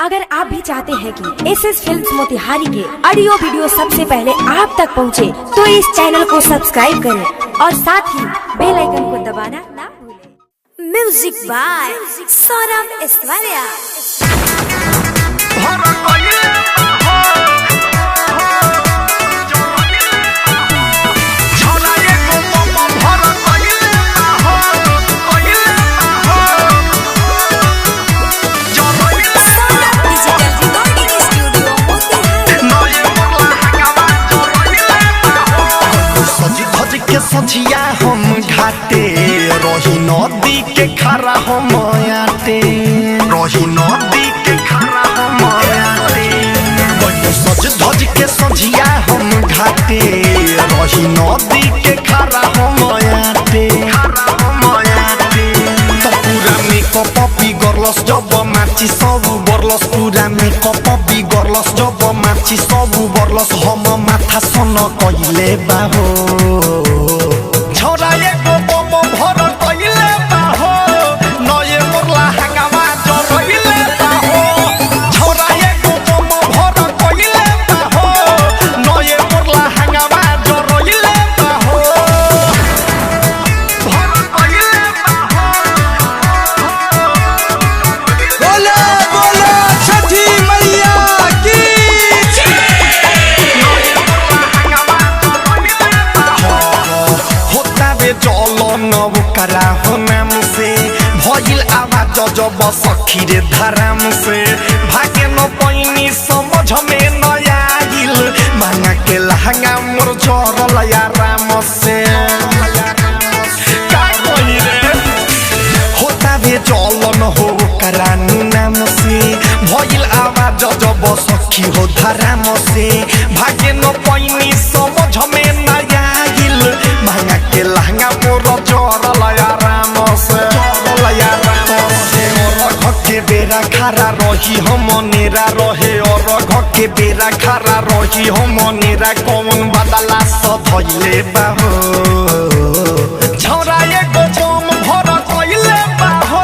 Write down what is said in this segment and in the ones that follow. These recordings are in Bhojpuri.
अगर आप भी चाहते हैं कि एसएस फिल्म्स मोतिहारी के ऑडियो वीडियो सबसे पहले आप तक पहुंचे, तो इस चैनल को सब्सक्राइब करें और साथ ही बेल आइकन को दबाना ना भूलें। Music by Saurabh Aishwarya. सझिया हम घाटे रही नदी के खरा हम आटे रही नदी के खरा हम आटे सज धज के सझिया हम घाटे रही नदी के खरा हम आटे तो पूरा मेकअप बिगड़लस जब माची सब बरलस पूरा मेकअप बिगड़लस जब माची सब बरलस हम माथा सन कइले बाहो छोरा एको बम भर कइले बाहो नये मोरला हंगामा जरइले बाहो छोरा एको बम भर कइले बाहो नये मोरला हंगामा जरइले बाहो भर कइले बाहो बोले बोले छठी मैया की करा हो नाम से भइल आवाज जब सखी रे धराम से भागे न पैनी समझ में न आइल मांगा के लहंगा मोर जरल या राम से का कोई रे होता बे चलन हो करानू नाम से भइल आवाज जब सखी हो धराम से भागे न पैनी समझ में न आइल मांगा के लहंगा मोर के बेरा खरा रही हम नेरा रहे और के बेरा खरा रही हम नेरा कौन बदला सधइले बाहो छौरा एको बम भर कइले बाहो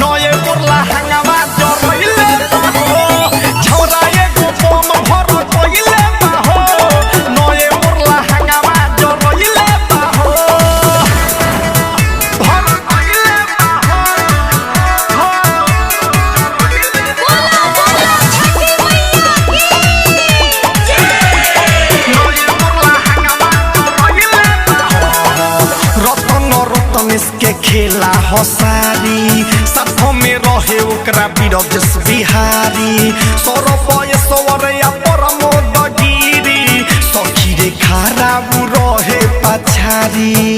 नये मोरला हंगामा जरइले बाहो छौरा एको बम भर कइले बाहो नये मोरला हंगामा जरइले बाहो भर कइले बाहो के खेला हसारी साथों में रहे ओकरा बिरजस बिहारी सौरभ ऐश्वर्या प्रमोद गिरी सखी रे खराब रहे पछारी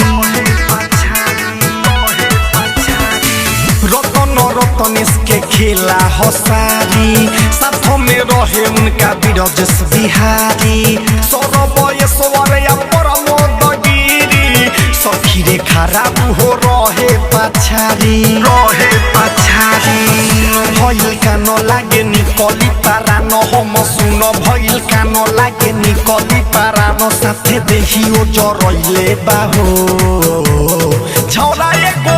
रतनेश के खेला हसारी साथों में रहे उनका बिरजस बिहारी सौरभ ऐश्वर्या प्रमोद गिरी सखी रे खराब हो रहे पछारी भइल कानो लागे निकली पारा न हम सुन भइल कानो लागे निकली पारा न साथे देखियो जरइले बाहो छौरा एको